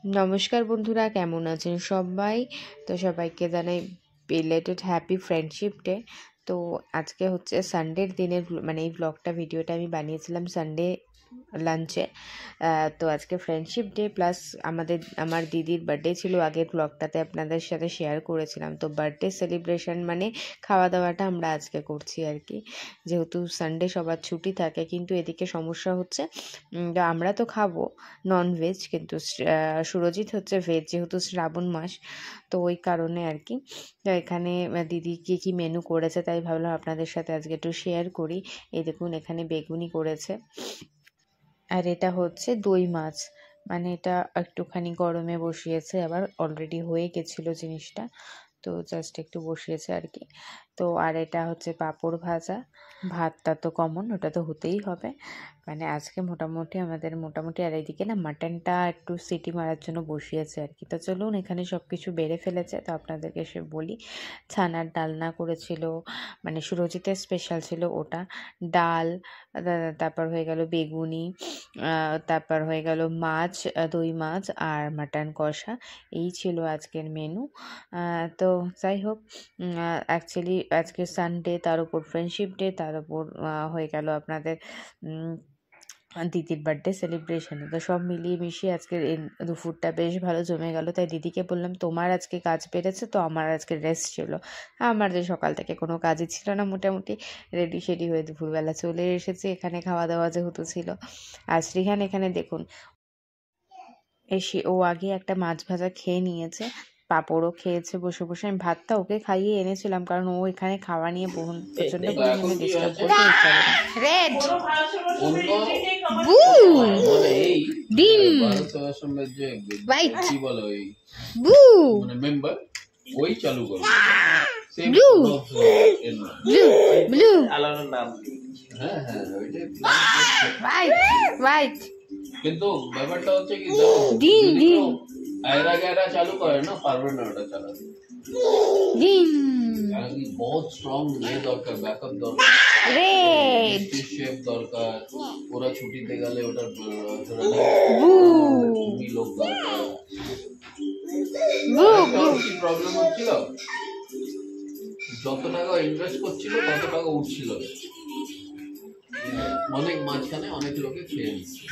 নমস্কার বন্ধুরা, কেমন আছেন সবাই? তো সবাইকে জানাই বিলেটেড হ্যাপি ফ্রেন্ডশিপ ডে। তো আজকে হচ্ছে সানডের দিনের মানে এই ভিডিওটা আমি বানিয়েছিলাম সানডে লাঞ্চে। তো আজকে ফ্রেন্ডশিপ ডে প্লাস আমার দিদির বার্থডে ছিল। আগের ব্লগটাতে আপনাদের সাথে শেয়ার করেছিলাম। তো বার্থডে সেলিব্রেশন মানে খাওয়া দাওয়াটা আমরা আজকে করছি আর কি, যেহেতু সানডে সবার ছুটি থাকে। কিন্তু এদিকে সমস্যা হচ্ছে, আমরা তো খাবো ননভেজ, কিন্তু সুরজিৎ হচ্ছে ভেজ, যেহেতু শ্রাবণ মাস। তো ওই কারণে আর কি। তো এখানে দিদি কী মেনু করেছে তাই ভাবলাম আপনাদের সাথে আজকে একটু শেয়ার করি। এই দেখুন, এখানে বেগুনি করেছে, আর এটা হচ্ছে দই মাছ। মানে এটা একটুখানি গরমে বসিয়েছে, আবার অলরেডি হয়ে গেছিলো জিনিসটা, তো জাস্ট একটু বসিয়েছে আর কি। তো আর এটা হচ্ছে পাঁপড় ভাজা। ভাতটা তো কমন, ওটা তো হতেই হবে। মানে আজকে মোটামুটি আর এইদিকে না মাটনটা একটু সিটি মারার জন্য বসিয়েছে আর কি। তো চলুন, এখানে সব কিছু বেড়ে ফেলেছে, তো আপনাদেরকে সে বলি। ছানার ডালনা করেছিল, মানে সুরজিতের স্পেশাল ছিল ওটা। ডাল, তারপর হয়ে গেল বেগুনি, তারপর হয়ে গেল মাছ, দই মাছ আর মাটন কষা। এই ছিল আজকের মেনু। তো যাই হোক, অ্যাকচুয়ালি আজকে সানডে, তার উপর ফ্রেন্ডশিপ ডে, তার উপর হয়ে গেল আপনাদের দিদির বার্থডে সেলিব্রেশনে। তো সব মিলিয়ে মিশিয়ে আজকের এই দুপুরটা বেশ ভালো জমে গেল। তাই দিদিকে বললাম, তোমার আজকে কাজ বেড়েছে তো আমার আজকে রেস্ট ছিল। আমার যে সকাল থেকে কোনো কাজই ছিল না, মোটামুটি রেডি শেডি হয়ে দুপুরবেলা চলে এসেছি এখানে, খাওয়া দাওয়া যেহেতু ছিল। আর শ্রীহান এখানে দেখুন ও আগে একটা মাছ ভাজা খেয়ে নিয়েছে, পাঁপড়ও খেয়েছে বসে বসে। আমি ভাতটা ওকে খাইয়ে এনেছিলাম, কারণ ও এখানে খাওয়া নিয়ে প্রচন্ড পরিমাণে ডিস্টার্ব করছে এই কারণে। রেড বু ডিম হোয়াইট বু ওই চালু করো ব্লু ব্লু ব্লু হ্যাঁ হোয়াইট হোয়াইট। কিন্তু ব্যাপারটা হচ্ছে কি, ডিম ডিম আয়রা গ্যারা চালু করে না, পারবে না ওটা চালাতে। ডিম बहुत स्ट्रॉन्ग ये দরকার, ব্যাকআপ দরকার, রেড শেফ দরকার। ওরা ছুটিতে গেলে ওটা বু লোক দরকার। বু বু। কি প্রবলেম হচ্ছিল, যত টাকা ইনভেস্ট করছিল তত টাকা উঠছিল, অনেক মাঝখানে অনেক লোকে খেয়ে নিচ্ছে।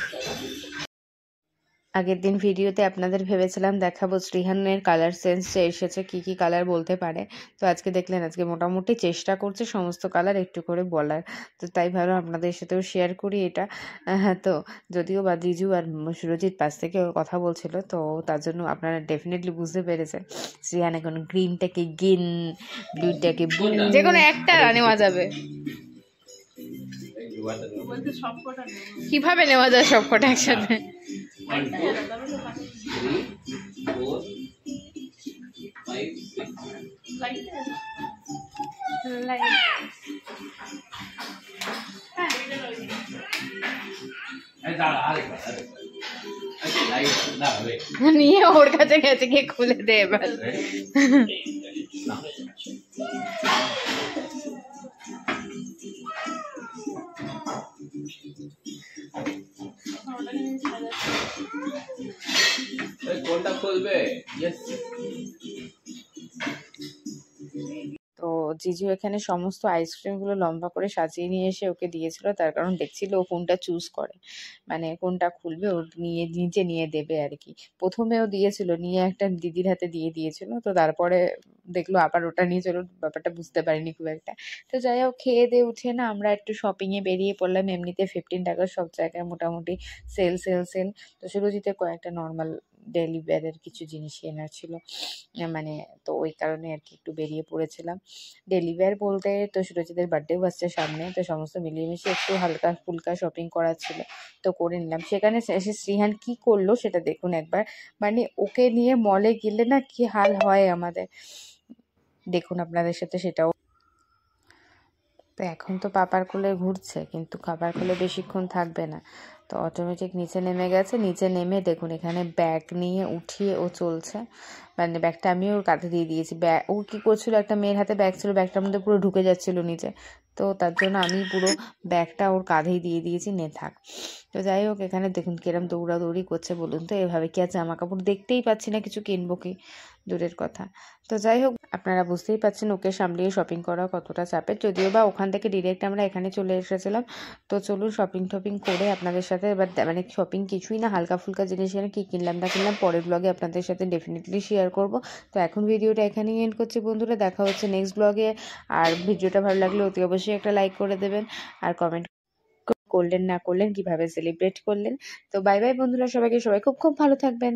আগের দিন ভিডিওতে আপনাদের ভেবেছিলাম দেখাবো শ্রীহানের কালার সেন্স যে এসেছে, কি কি কালার বলতে পারে। তো আজকে দেখলেন, আজকে মোটামুটি চেষ্টা করছে সমস্ত কালার একটু করে বলার। তো তাই ভালো আপনাদের সাথেও শেয়ার করি এটা। তো যদিও বা জিজু আর সুরজিৎ পাশ থেকে কথা বলছিল, তো তার জন্য আপনারা ডেফিনেটলি বুঝতে পেরেছেন শ্রীহান এখন গ্রিনটাকে গিন, ব্লুটাকে ব্লু, যে কোনো একটা নেওয়া যাবে। কিভাবে নেওয়া যায় সবকটা একসাথে? 1 2 3 4 5 6 like নিয়ে ওর কাছে গেছে, গিয়ে খুলে দে এবার। কোনটা খুলবে? ইয়েস। তো জিজু এখানে সমস্ত আইসক্রিমগুলো লম্বা করে সাজিয়ে নিয়ে এসে ওকে দিয়েছিল, তার কারণ দেখছিল ও কোনটা চুজ করে, মানে কোনটা খুলবে ও নিজে নিয়ে দেবে আর কি। প্রথমেও দিয়েছিল, নিয়ে একটা দিদির হাতে দিয়ে দিয়েছিল, তো তারপরে দেখলো আবার ওটা নিয়ে চলো, ব্যাপারটা বুঝতে পারিনি খুব একটা। তো যাই হোক, খেয়ে দিয়ে উঠে না আমরা একটু শপিংয়ে বেরিয়ে পড়লাম। এমনিতে 15 টাকার সব জায়গায় মোটামুটি সেল। তো সুরজিতে কয়েকটা নর্মাল ডেলি ওয়্যারের কিছু জিনিস কেনার ছিল, মানে তো ওই কারণে আর কি একটু বেরিয়ে পড়েছিলাম। ডেলি ওয়্যার বলতে, তো সুরজিতের বার্থডেও আসছে সামনে, তো সমস্ত মিলিয়ে মিশিয়ে একটু হালকা ফুলকা শপিং করার ছিল, তো করে নিলাম। সেখানে এসে শ্রীহান কি করলো সেটা দেখুন একবার। মানে ওকে নিয়ে মলে গেলে না কি হাল হয় আমাদের, দেখুন আপনাদের সাথে সেটাও। তো এখন তো পাপার কোলে ঘুরছে, কিন্তু খাবার কোলে বেশিক্ষণ থাকবে না, তো অটোমেটিক নিচে নেমে গেছে। নিচে নেমে দেখুন এখানে ব্যাগ নিয়ে উঠিয়ে ও চলছে, মানে ব্যাগটা আমি ওর কাঁধে দিয়ে দিয়েছি। ও কী করছিল, একটা মেয়ের হাতে ব্যাগ ছিল, ব্যাগটার মধ্যে পুরো ঢুকে যাচ্ছিলো নিচে, তো তার জন্য আমি পুরো ব্যাগটা ওর কাঁধেই দিয়ে দিয়েছি, নে থাক। তো যাই হোক, এখানে দেখুন কিরম দৌড়াদৌড়ি করছে বলুন তো, এভাবে কি আর জামা কাপড় দেখতেই পাচ্ছি না, কিছু কিনবো কি দূরের কথা। তো যাই হোক, আপনারা বুঝতেই পারছেন ওকে সামলিয়ে শপিং করা কতটা চাপের, যদিও বা ওখান থেকে ডিরেক্ট আমরা এখানে চলে এসেছিলাম। তো চলুন শপিং টপিং করে আপনাদের সাথে এবার মানে শপিং কিছুই না, হালকা ফুলকা জিনিস এনে কী কিনলাম না কিনলাম পরের ব্লগে আপনাদের সাথে ডেফিনেটলি শেয়ার করব। তো এখন ভিডিওটা এখানেই এন্ড করছি বন্ধুরা, দেখা হচ্ছে নেক্সট ব্লগে। আর ভিডিওটা ভালো লাগলে অতি অবশ্যই একটা লাইক করে দেবেন, আর কমেন্ট করলেন না করলেন কিভাবে সেলিব্রেট করলেন। তো বাই বাই বন্ধুরা, সবাইকে, সবাই খুব খুব ভালো থাকবেন।